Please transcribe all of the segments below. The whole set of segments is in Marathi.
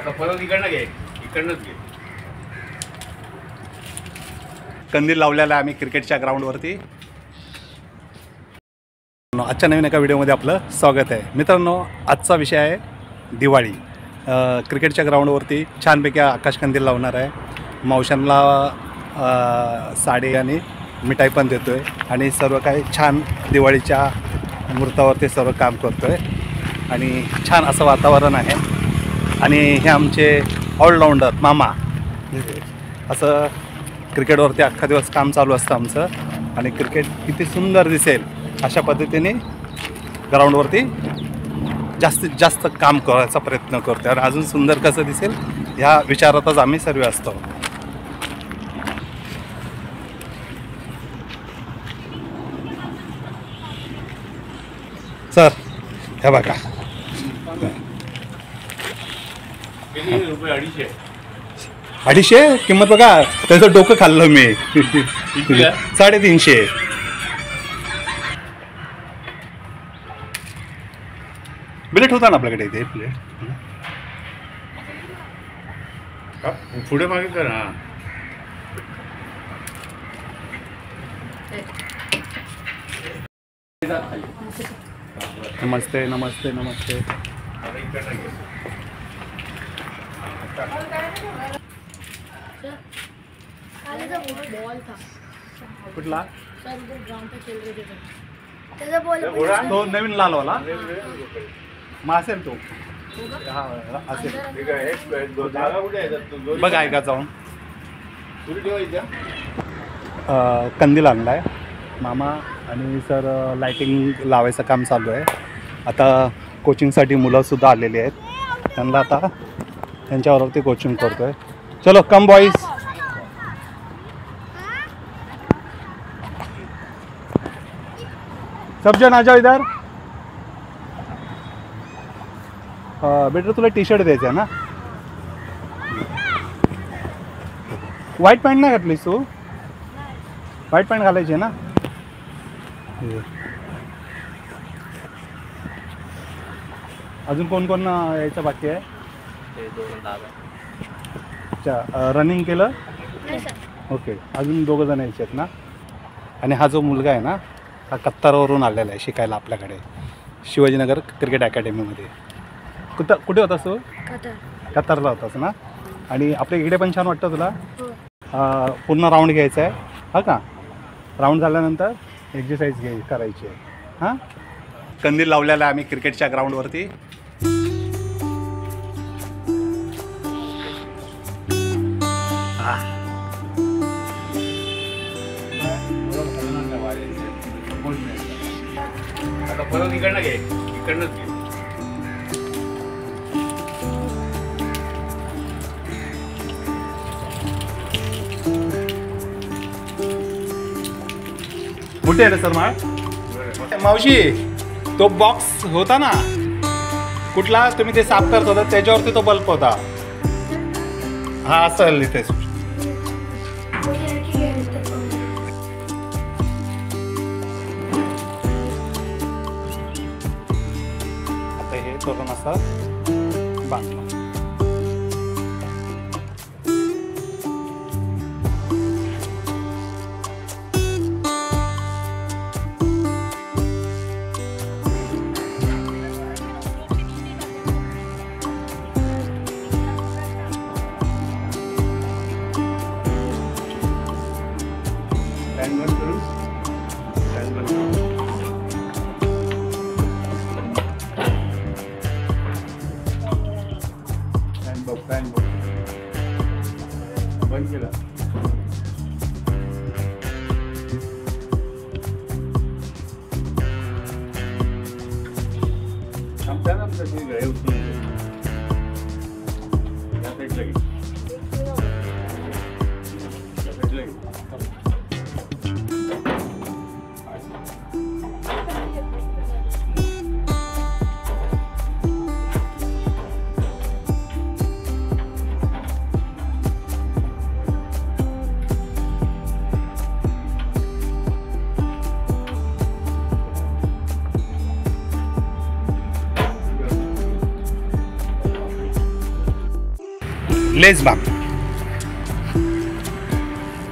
आता परत इकडनं घे, इकडनंच घे. कंदील लावलेला आहे आम्ही क्रिकेटच्या ग्राउंडवरती. आजच्या नवीन एका व्हिडिओमध्ये आपलं स्वागत आहे. मित्रांनो, आजचा विषय आहे दिवाळी. क्रिकेटच्या ग्राउंडवरती छानपैकी आकाशकंदील लावणार आहे. मावशांना साडी आणि मिठाई पण देतो आहे आणि सर्व काही छान दिवाळीच्या मुहूर्तावरती सर्व काम करतो आहे आणि छान असं वातावरण आहे. आणि हे आमचे ऑलराऊंडर मामा, असं क्रिकेटवरती अख्खा दिवस काम चालू असतं आमचं. आणि क्रिकेट किती सुंदर दिसेल अशा पद्धतीने ग्राउंडवरती जास्तीत जास्त काम करायचा प्रयत्न करतो आणि अजून सुंदर कसं दिसेल ह्या विचारातच आम्ही सर्व असतो. सर हे बघा, ₹250. 250 किंमत बघा. त्याचं डोकं खाल्लं मी. 350. प्लेट होता ना आपल्याकडे इथे प्लेट. पुढे मागे कर. हा, नमस्ते नमस्ते नमस्ते. कुठला तो नवीन लालवाला मग असेल तो. हा असेल. बघ आहे का जाऊन. कंदील आणलाय मामा आणि सर लाइटिंग लावायचं काम चालू आहे. आता कोचिंगसाठी मुलंसुद्धा आलेली आहेत. त्यांना आता त्यांच्यावरती कोचिंग करतो आहे. चलो कम बॉईज. सब जन आ जाओ इधर. बेटर तुला टी शर्ट द्यायचं आहे ना. व्हाईट पॅन्ट नाही घातलीस तू. व्हाईट पॅन्ट घालायची आहे ना. अजून कोण कोण यायचं बाकी आहे. अच्छा, रनिंग केलं. ओके, अजून 2 जण यायचे आहेत ना. आणि हा जो मुलगा आहे ना हा कत्तारवरून आलेला आहे शिकायला आपल्याकडे शिवाजीनगर क्रिकेट अकॅडमीमध्ये. कुठे होतास तू. कतारला होतास ना. आणि आपल्या इकडे पण छान वाटतं तुला. पूर्ण राऊंड घ्यायचा आहे हा का. राऊंड झाल्यानंतर एक्सरसाइज करायची आहे. हां, कंदील लावलेला आहे आम्ही क्रिकेटच्या ग्राउंडवरती. आता परत इकडनं घे, इकडनंच घे. कुठे आहे रे सर माळ. मावशी, तो बॉक्स होता ना कुठला तुम्ही ते साफ करत होता त्याच्यावरती तो बल्ब होता. हा असेल इथे. आता हे तोरण असं बांधलं. बंद केला. आमच्या ना आमच्या घरी उचलून या साईडला घे. या साईडला घे. लेस बांध.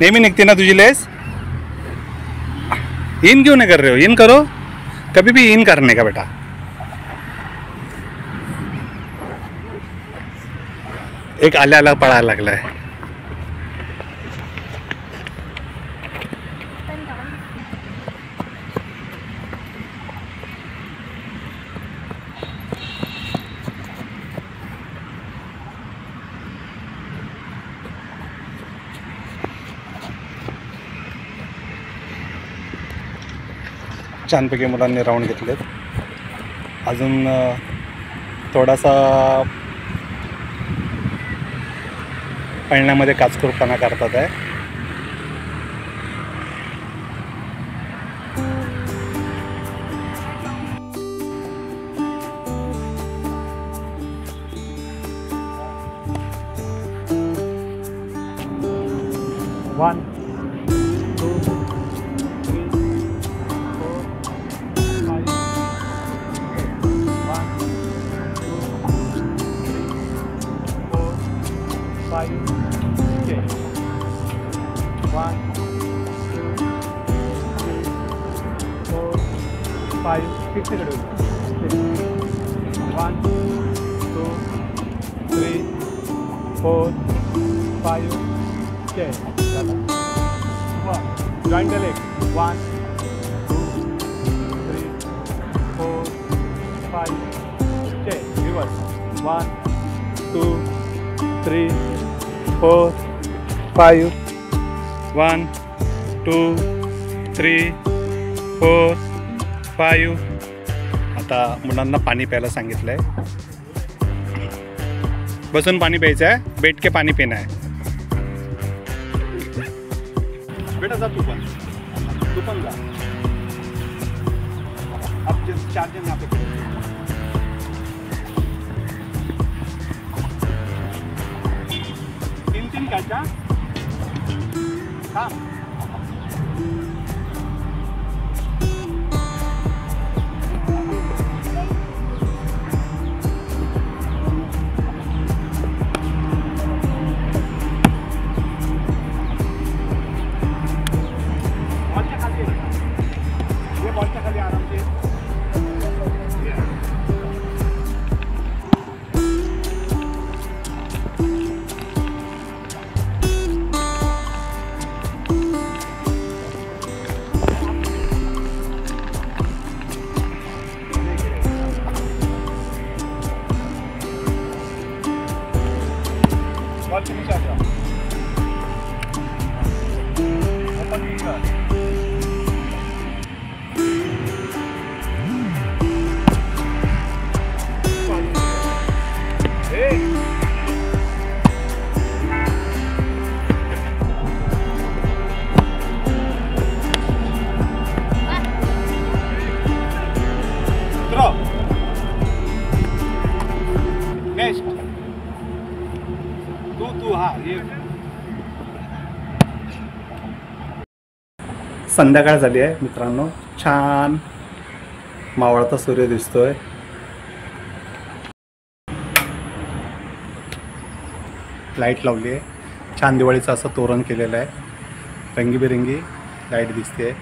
नेहमी निघते ना तुझी लेस. इन क्यों नहीं कर रहे हो? इन करो. कभी भी इन करने का बेटा. एक आल्या आल्या पळायला लागलाय. छानपैकी मुलांनी राऊंड घेतलेत. अजून थोडासा पळण्यामध्ये काचकूरपणा करतात आहे. One Join the leg. 1, 2, 3, 4, 5, 6. Reverse. 1, 2, 3, 4, 5. 1, 2, 3, 4, 5. आता मुलांना पाणी प्यायला सांगितलंय. बसून पाणी प्यायचं आहे. बैठ के पाणी पिना है. बेटा जा तू पण जा. अब 4 जन यहाँ पे 3 काटा थांब. संध्याकाळ झाली आहे मित्रांनो. छान मावळता सूर्य दिसतोय. लाईट लावली आहे. छान दिवाळीचं असं तोरण केलेलं आहे. रंगीबेरंगी लाईट दिसते.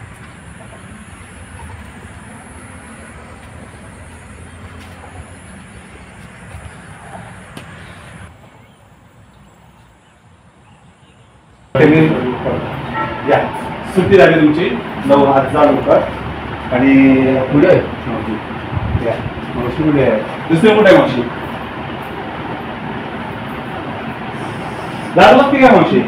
सुट्टी झाली तुमची 9 हात जा लवकर. आणि पुढे मावशी कुठे आहे? दुसरी कुठे आहे मावशी? दार लागते का मावशी?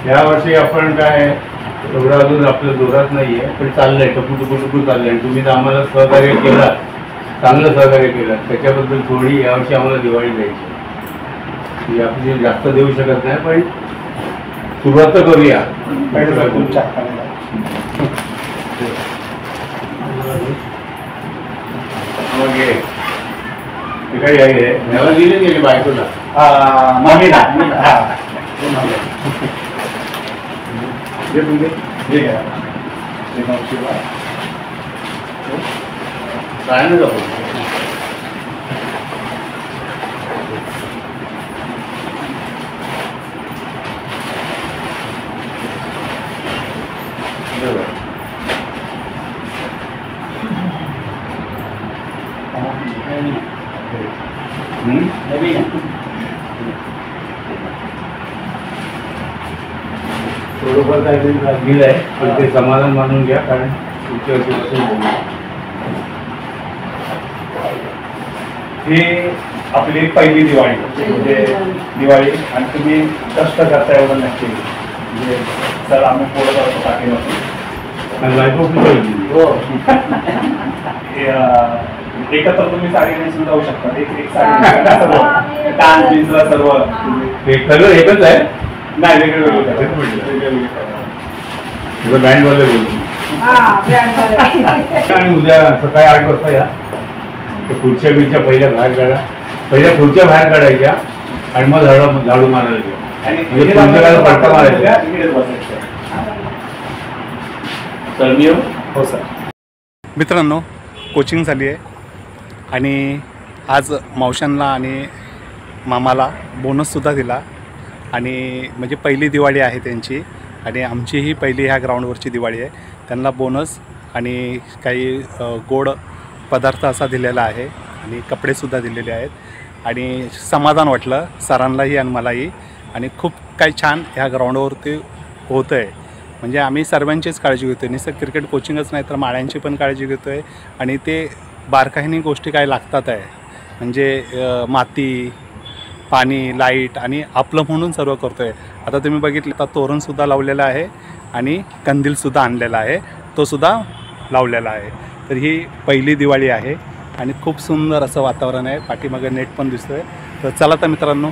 या वर्षी आपण काय एवढं अजून आपल्या जोरात नाहीये, पण चाललंय. टपू चाललंय. आणि तुम्ही आम्हाला सहकार्य केलं, चांगलं सहकार्य केलं, त्याच्याबद्दल थोडी यावर्षी आम्हाला दिवाळी द्यायची. आपली जास्त देऊ शकत नाही, पण सुरुवात तर करूया. काही आहे मला दिली गेली बायकोला. काय नाही जातो थोडंफार काहीतरी दिलं आहे पण ते समाधान मानून घ्या कारण पुढच्या वर्षीपासून बोलू. ही आपली पहिली दिवाळी म्हणजे दिवाळी आणि तुम्ही कष्ट करता एवढं नक्की म्हणजे सर आम्ही पुढं करतो पाठीमागून आणि बायको खूप आवडली. हो एकत्र तुम्ही साडी नेसून जाऊ शकता एक साडी सर्व डान्स बिन्सला सर्व हे सगळं एकच आहे. नाही वेगळे वेगळे तेच म्हटलं. वेगळे तुझं बँडवाले बोलतो आणि उद्या सकाळी 8 वाजता या. तर खुर्च्या बिरच्या पहिल्या बाहेर काढा. पहिल्या खुर्च्या बाहेर काढायच्या आणि मग झाडू मारायला घ्या. आणि म्हणजे पुस्तकाला पडता मारायचा. इकडेच बसायचं. तर मी येऊ. हो सर. मित्रांनो कोचिंग झाली आहे आणि आज मावशांना आणि मामाला बोनससुद्धा दिला आणि म्हणजे पहिली दिवाळी आहे त्यांची आणि आमचीही पहिली ह्या ग्राउंडवरची दिवाळी आहे. त्यांना बोनस आणि काही गोड पदार्थ असा दिलेला आहे आणि कपडेसुद्धा दिलेले आहेत आणि समाधान वाटलं सरांनाही आणि मलाही आणि खूप काही छान ह्या ग्राउंडवरती होतं आहे. म्हणजे आम्ही सर्वांचीच काळजी घेतो आहे. नुसतं क्रिकेट कोचिंगच नाही तर माळ्यांची पण काळजी घेतो आहे आणि ते बारकाईने गोष्टी काय लागतात आहे म्हणजे माती पाणी लाईट आणि आपलं म्हणून सर्व करतो आहे. आता तुम्ही बघितलं तर तोरणसुद्धा लावलेलं आहे आणि कंदीलसुद्धा आणलेला आहे तोसुद्धा लावलेला आहे. तर ही पहिली दिवाळी आहे आणि खूप सुंदर असं वातावरण आहे. पाठीमागे नेट पण दिसतो आहे. तर चला तर मित्रांनो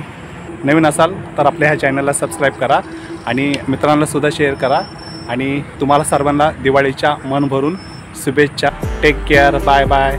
नवीन असाल तर आपल्या ह्या चॅनलला सबस्क्राईब करा आणि मित्रांनासुद्धा शेअर करा आणि तुम्हाला सर्वांना दिवाळीच्या मन भरून शुभेच्छा. Take care. Bye bye.